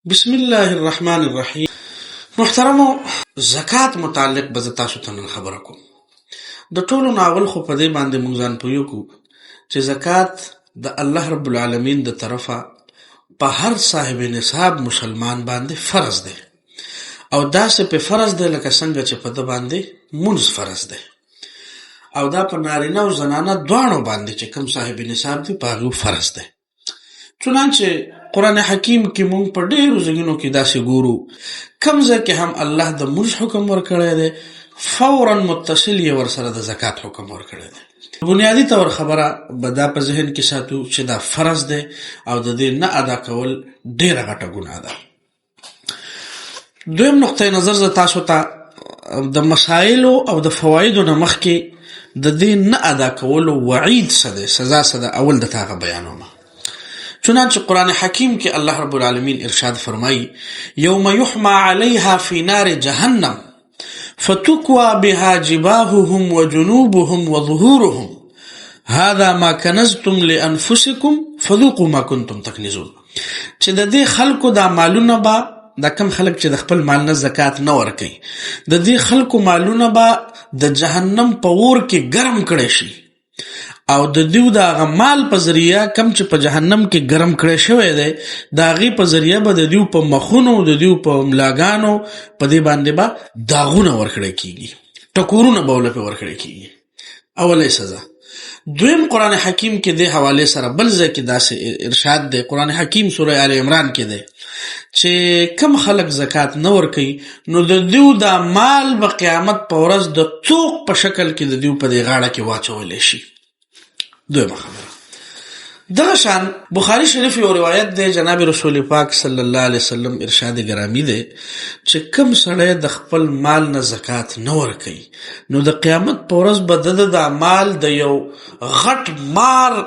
بسم الله الرحمن الرحیم. محترمو، زکات متعلق به تاسو ته نن خبره کوم. د ټولو ناول خو په دې باندې موږ ځان پوهیو کو چې زکات د الله رب العالمین د طرفه په هر صاحب نصاب مسلمان باندې فرض دی، او داسې په فرض دی لکه څنګه چې په د باندې منځ فرض دی، او دا په نارینه او زنانه دواړو باندې چې کوم صاحب نصاب دی په هغه فرض دی. چنانچه قرآن حکیم کې مونږ په ډېرو ځایونو کې داسې ګورو کوم ځای کې هم الله د منځ حکم ورکړی دی، فورا متصل یې ورسره د زکات حکم ورکړی دی. بنیادی طور خبره به دا په ذهن کې ساتو چې دا فرض دی او د دې نه ادا کول ډېره غټه ګناه ده. دویم نقطه نظر زه تاسو ته د مسایلو او د فوایدو نه مخکې د دې نه ادا کولو وعید څه دی، سزا څه ده، اول د هغه بیانوم. چنانچه قرآن حکیم کې الله رب العالمین ارشاد فرمایي: یوم یحما علیها فی نار جهنم فتکوى بها جباههم وجنوبهم وظهورهم هذا ما کنزتم لانفسکم فذوقوا ما کنتم تکنزون. چې د دې خلکو دا مالونه به دا کم خلک چې د خپل مال نه زکات نه ورکوي، د دې خلکو مالونه به د جهنم په اور کې ګرم کړی شي، او د دیو دا غمال په ذریعہ کم چې په جهنم کې ګرم کړی شوی دی دا غي په ذریعہ به د دیو په مخونو د دیو په ملاګانو په دې باندې به داغونه ورکړی کیږي، ټکورونه به ولې په ورکړی کیږي. اولې سزا. دویم قرآن حکیم کې د حواله سره بل ځای کې داسې ارشاد دی، قرآن حکیم سوره آل عمران کې دی چې کم خلک زکات نه ورکوي نو د دیو دا مال به قیامت په ورځ د توق په شکل کې د دیو په دې غاړه کې واچولی شي. دویمه خبره، دغه شان بخاری شریف یو روایت دی، جناب رسول پاک صلی الله علیه وسلم ارشاد گرامی دی چې کم سړی د خپل مال نه زکات نه ورکوي نو د قیامت په ورځ به د مال د یو غټ مار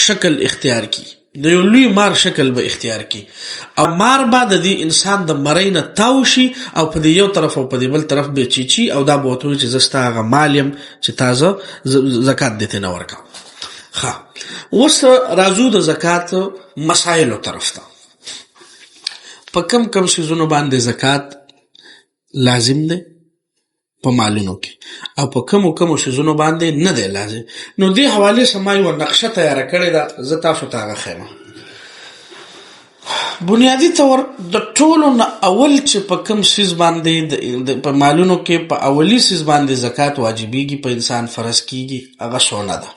شکل اختیار کی، د یو لوی مار شکل به اختیار کی، او مار به د دې انسان د مرۍ نه تاو شي او په دې یو طرف او په دې بل طرف به چیچي، او دا به ورته وایي چې زه ستا هغه مال یم چې تازه زکات دې ته نه ورکوم. اوس راځو د زکات مسایلو طرف ته. په کم کم سیزونو باندې زکات لازم دی په مالونو کې، او په کمو کمو سیزونو باندې نه دی لازم. نو دې حواله سما یو نقشه تیار کړې ده، زه تاسو ته هغه ښیم. بنیادی طور د ټولو نه اول چې په کم سیز باندې په مالونو کې په اولی سیز باندې زکات واجبېږي، په انسان فرض کیږي، هغه سونه ده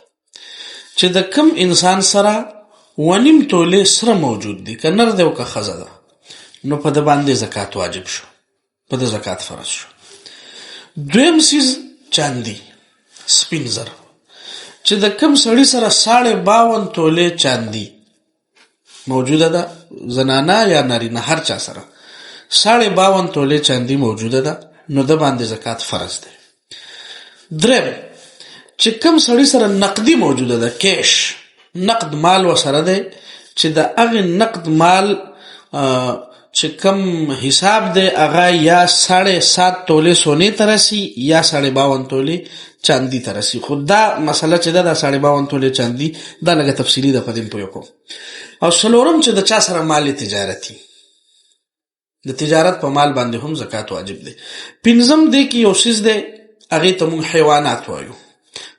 چې د کم انسان سره 1.5 تولې سره موجود دي، که نر دی او که ښځه ده، نو په د باندې زکات واجب شو، په د زکات فرض شو. دویم سیز چاندي، سپین زر، چې د کم سړي سره 52 تولې چاندي موجوده ده، زنانه یا نارینه هر چا سره 52 تولې چاندي موجوده ده، نو د باندې زکات فرض دی. دریم چې کم سړی سره نقدی موجوده ده، کیش نقد مال وسره ده، چې د هغه نقد مال چې کم حساب ده هغه یا 7.5 تولې سونې ته رسي یا 52 تولې چاندي ته رسي. خو دا مسله چې ده 52 تولې چاندي دا لږه تفصیلي ده، په دې پوه کوم. او څلورم چې د چا سره مال تجارتي، د تجارت په مال باندې هم زکات واجب دی. پنځم دی کې یو څیز دی هغې ته موږ حیوانات وایو،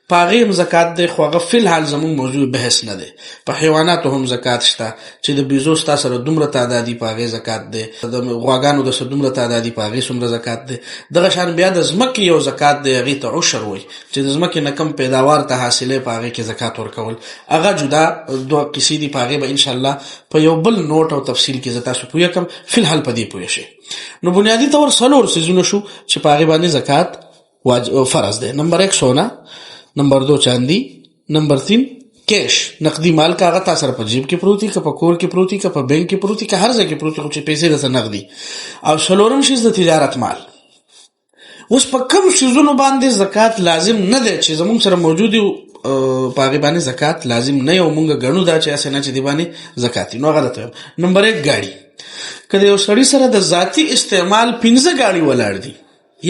په هغې هم زکات دی، خو هغه فی الحال زموږ موضوع بحث نه دی. په حیواناتو هم زکات شته، چې د بیزو ستا سره دومره تعدادي په هغې زکات دی، د غواګانو د سره دومره تعدادي په هغې څومره زکات دی. دغه شان بیا د ځمکې یو زکات دی، هغې ته عشر وایي، چې د ځمکې نه کم پیداوار ته حاصلې په هغې کې زکات ورکول، هغه جدا دوه قصې دي، په هغې به انشاءالله په یو بل نوټ او تفصیل کې زه تاسو پوه کړم، فی الحال په دې پوه شئ. نو بنیادي طور 4 څیزونه شو چې په هغې باندې زکات فرض دی. نمبر 1 سونا، نمبر 2 چاندی، نمبر 3 کیش نقدی مال، کا هغه تاسو په جیب کې پروتي، که په کور کې پروتي، که په بانک کې پروتي، که هر ځای کې پروتي، خو چې پیسې درته نقدي. او څلورم شی د تجارت مال. اوس په کوم شیزونو باندې زکات لازم نه دی چې زموږ سره موجود یو په هغې باندې زکات لازم نه یو، مونږ ګڼو دا چې هسې نه چې دې باندې زکات نو غلط یم. نمبر 1 ګاډي، که د یو سړي سره د ذاتي استعمال 15 ګاډي ولاړ دي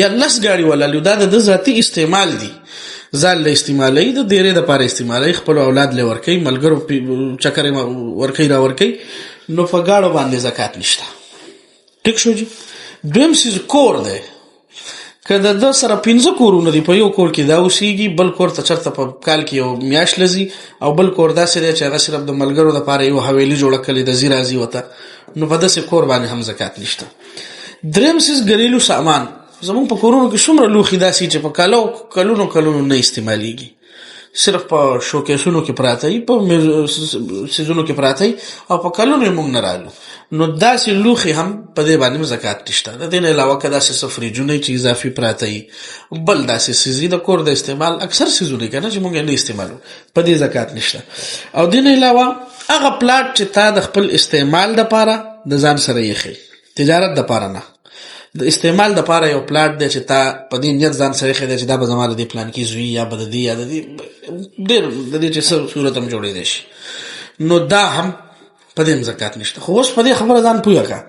یا 10 ګاډي ولاړ دي، دا د ذاتي استعمال دي، ځان له استعمالوي، د ډېرې دپاره استعمالوي، خپل اولاد له ورکوي، ملګرو چکر ورکوي را ورکوي، نو په ګاډو باندې زکات نشته. ټیک شو جی. دویم سیز کور دی. که د ده سره 5 کورونه دي، په یو کور کې دا اوسېږي، بل کور ته چېرته په کال کې یو میاشت لځي، او بل کور داسې دی چې هغه صرف د ملګرو دپاره یو حویلي جوړه کړې د ځي راځي ورته، نو په داسې کور باندې هم زکات نشته. دریم سیز ګریلو سامان. زمونږ په کورونو کې څومره لوښي داسې چې په کلونو نه استعمالیږي، صرف په شوکیسونو کې پراته وي، په سیزونو کې پراته وي، او په کلونو یې موږ نه رالو. نو داسې لوښي هم په دې باندې زکات نشته. د دې نه علاوه که داسې څه فریجونه چې اضافي پراته وي، بل داسې څیزې د کور د استعمال اکثر څیزونه که نه چې موږ یې نه استعمالو، په دې زکات نشته. او دې نه علاوه هغه پلاټ چې تا د خپل استعمال دپاره د ځان سره ایښی، تجارت دپاره نه، د استعمال دپاره یو پلاټ دی چې تا په دې نیت ځان سره ایښی دی چې دا به زما د دې پلان کې زوی یا به د دې یا د دې ډېر د دې چې څه صورت هم جوړېدی شي، نو دا هم په دې هم زکات نشته. خو اوس په دې خبره ځان پوه کړه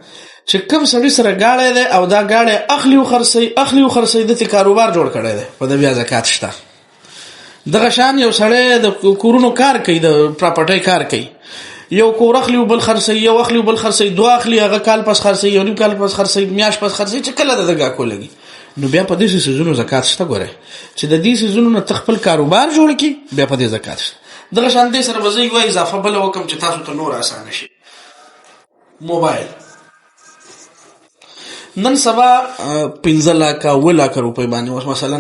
چې کوم سړي سره ګاډی دی او دا ګاډی اخلي او خرڅوي، دته کاروبار جوړ کړی دی، په دې بیا زکات شته. دغه شان یو سړی د کورونو کار کوي، د پراپرټۍ کار کوي، یو کور اخلي او بل خرڅوي، یو اخلي او بل خرڅوي، دوه اخلي، هغه کال پس خرڅوي، یو نیم کال پس خرڅوي، میاشت پس خرڅوي، چې کله د دغه کو لګي، نو بیا په دې سيزونو زکات شته. ګوره چې د دې سيزونو نه خپل کاروبار جوړ کی، بیا په دې زکات شته. دغه شان دې سره وځي یو اضافه بل وکم چې تاسو ته نور آسان شي. موبایل نن سبا 15 لک 10 لک روپۍ باندې مثلا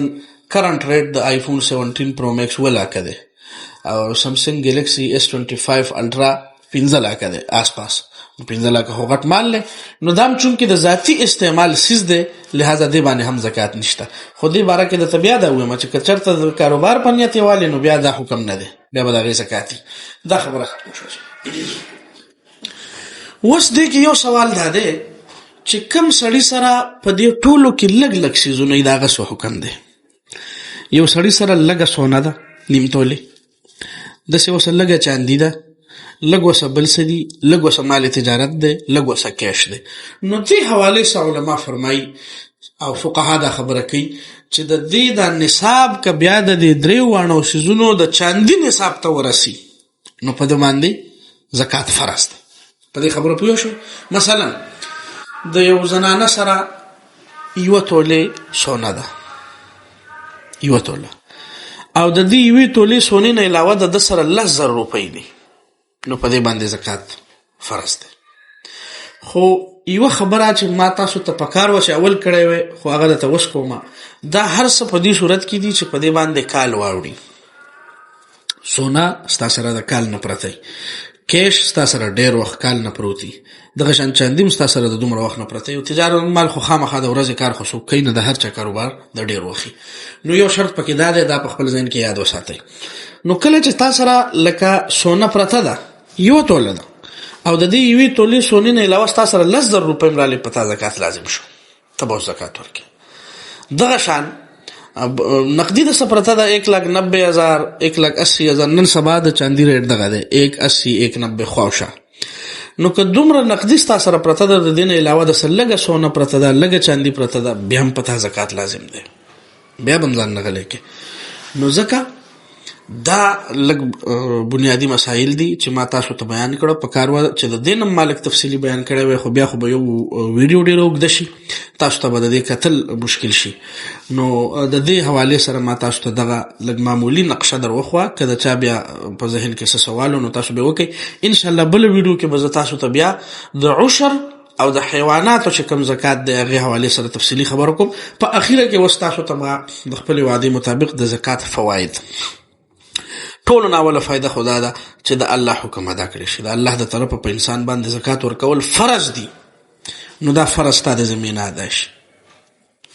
کرنٹ ریټ د آیفون 17 پرو میکس 10 لک دی، او سامسنګ ګلیکسي S25 الټرا 15 لک دی آس پاس. 15 لک هو غټ مال له، نو دام چون کې د ذاتی استعمال سیز دی، لہذا دی باندې هم زکات نشته. خو دې باره کې د طبيعه دا وایم چې چرته د کاروبار په نیت والي، نو بیا دا حکم نه دی، بیا به دا زکات دی. دا خبره ختم شوه. اوس دې کې یو سوال دا دی چې کوم سړی سره په دې ټولو کې لګ سیزونه دا غسو حکم دی. یو سړی سره لګ سونه ده، نیم تولې، د څه وسه لګ چاندي ده، لګ وسه بل سدي، لګ وسه مال تجارت ده، لګ وسه کیش ده. نو دې حواله سره علما فرمایي او فقها دا خبره کوي چې د دې د نصاب ک بیا د درې وانو سيزونو د چاندي نصاب ته ورسي، نو په دې باندې زکات فرض ده. په دې خبره پوه شو؟ مثلا د یو زنانه سره یو تولې سونه ده، یو توله، او د دې یوې تولې سونې نه علاوه د سره 10,000 روپۍ دي، نو په دې باندې زکات فرض ده. خو یو خبره چې ما تاسو ته پکار و چې اول کړی وي، خو هغه ته وس کومه، دا هر څه په دې صورت کې دي چې په دې باندې کال واوړي. سونا ستا سره د کال نه پرته، کیش ستا سره ډیر وخت کال نه پروتي، دغه شان چاندیم ستا سره د دومره وخت نه پرته. یو تجارت مال خو خامخا د ورځې کار خو څوک کوي نه، د هر چا کاروبار د ډیر وخت. نو یو شرط پکې دا دی، دا په خپل ذهن کې یاد وساتئ. نو کله چې تاسو سره لکه سونه پرته ده، یو توله ده، او د دې یوې تولې سونې نه علاوه تاسو سره 10,000 روپۍ مراله پتا زکات لازم شو، ته به زکات ورکړي. دغه شان نقدی د سپرته ده 1,90,000 1,80,000، نن سبا د چاندي ریټ دغه ده 1,80 1,90 خواوشه. نو که دومره نقدی ستا سره پرته ده، د دې نه علاوه د لږه سونه پرته ده، لږه چاندي پرته ده، بیا هم پتا زکات لازم ده، بیا به ځان نه غلی کې. نو ځکه دا لږ بنیادی مسائل دي چې ما تاسو ته بیان کړو. په کار و چې د دینم مالک تفصیلی بیان کړی وي، خو بیا خو به یو ویډیو ډیر اوږد شي، تاسو ته به د دې کتل مشکل شي. نو د دې حواله سره ما تاسو ته دغه لږ معمولی نقشه در وخوا، کله چا بیا په ذهن کې څه سوالونه نو تاسو به وکړئ. ان شاء الله بل ویډیو کې به تاسو ته بیا د عشر او د حیواناتو چې کوم زکات د هغه حواله سره تفصیلی خبر کوم. په اخیره کې وستاسو ته ما د خپل وعده مطابق د زکات فواید ټول ناوله فائدہ خدا ده چې د الله حکم ادا کړی شي. د الله د طرفه په انسان باندې زکات ورکول فرض دي، نو دا فرض ته د زمينه ادا شي.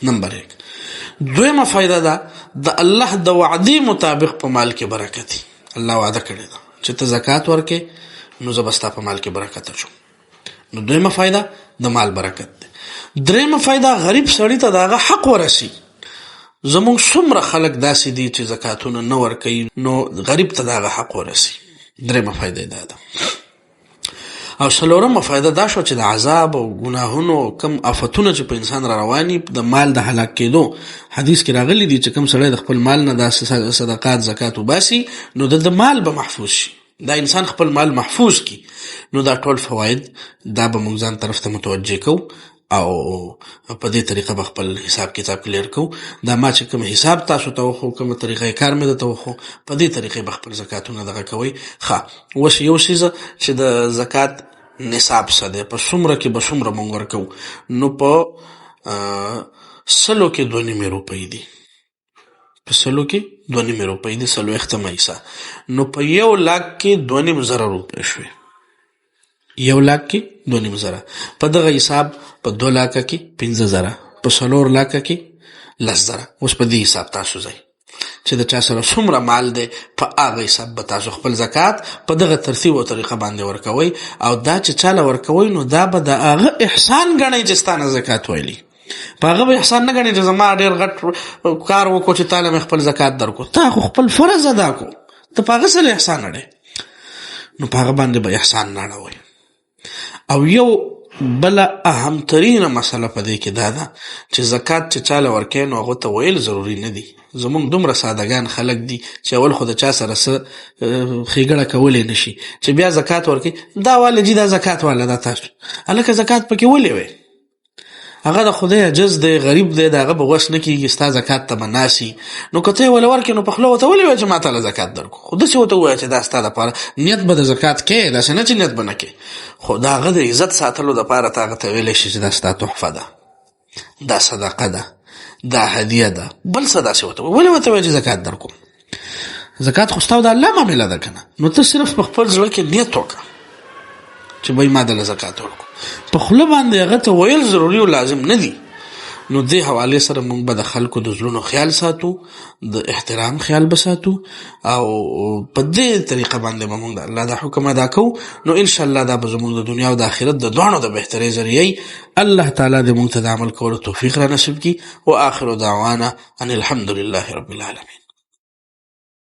نمبر 1. دویمه فائدہ ده د الله د وعده مطابق په مال کې برکت. الله وعده کړی ده چې ته زکات ورکې، نو زبستا په مال کې برکت اچو. نو دویمه فائدہ د مال برکت ده. دریمه فائدہ غریب سړی ته دغه حق ورسي. زمون څومره خلک داسې دي چې زکاتونه نه ورکوي، نو غریب ته دغه حق ورسي. درېمه فائدہ دا ده. او څلورمه فائدہ دا شو چې د عذاب او ګناهونو کم آفتونه چې په انسان را رواني، د مال د هلاک کېدو حدیث کې راغلي دي چې کم سړی د خپل مال نه د صدقات زکات وباسي، نو د مال به محفوظ شي، دا انسان خپل مال محفوظ کی. نو دا ټول فواید دا به موږ ځان طرف ته متوجه کو، او په دې طریقه به خپل حساب کتاب کلیر کوو. دا ما چې کوم حساب تاسو ته وښو، کومه طریقه کار مې درته وښو، په دې طریقې به خپل زکاتونه دغه کوئ. اوس یو څیزه چې د زکات نصاب څه دی، په څومره کې به څومره مونږ ورکوو. نو په 100 کې 2.5 روپۍ دي، په 100 کې 2.5 روپۍ دي، 40 حصه. نو په 1 لاک کې 2.5 روپۍ شوې، 1 لاک کې 2.5. په دغه حساب په 2 لاک کې 15,000، په 4 لاک کې 10,000. اوس په دې حساب تاسو ځئ چې د چا سره څومره مال دی، په هغه حساب به تاسو خپل زکات په دغه ترتیب او طریقه باندې ورکوئ. او دا چې چاله ورکوئ نو دا به د هغه احسان ګڼئ چې ستا نه زکات ویلي. په هغه به احسان نه ګڼئ چې زما ډېر غټ کار وکړو چې تاله مې خپل زکات درکړو. تا خو خپل فرض ادا کړو، ته په هغه سره احسان اړې، نو په هغه باندې به احسان نه اړوئ. او یو بله اهمترینه مسله په دې کې دا ده چې زکات چې چاله ورکوي نو هغه ته ویل ضروري نه دي. زمونږ دومره سادهګان خلک دي چې اول خو د چا سره څه ښېګړه کولی نه شي، چې بیا زکات ورکوي دا واله جي دا زکات واله دا تاسو هلکه زکات پکې ولې وی، هغه د خدای عجز دی، غریب دی، د هغه به وس نه کېږي ستا زکات ته به ناسي. نو که ته یې وله ورکړې نو په خوله ورته ولې وایه چې ما تاله زکات درکړو، خو داسې ورته ووایه چې دا ستا دپاره نیت به د زکات کې، داسې نه چې نیت به نه کې، خو د هغه د عزت ساتلو دپاره ته هغه ته ویلی شي چې دا ستا تحفه ده، دا صدقه ده، دا هدیه ده، بل څه داسې ورته وایه. ولې ورته وایه چې زکات درکړو؟ زکات خو ستا او د الله معامله ده که نه، نو ته صرف په خپل زړه کې نیت وکړه چې بای ما دله زکات ورکړو. په خوله باندې هغه ته ویل ضروري او لازم نه دي. نو دې حوالې سره موږ به د خلکو د زړونو خیال ساتو، د احترام خیال به ساتو، او په دې طریقه باندې به موږ د الله دا حکم ادا کوو. نو انشاءالله دا به زموږ د دنیا او د آخرت د دواړو د بهترۍ ذریعه. الله تعالی دې موږ ته د عمل کولو توفیق را نصیب کړي. و آخر دعوانا ان الحمد لله رب العالمین.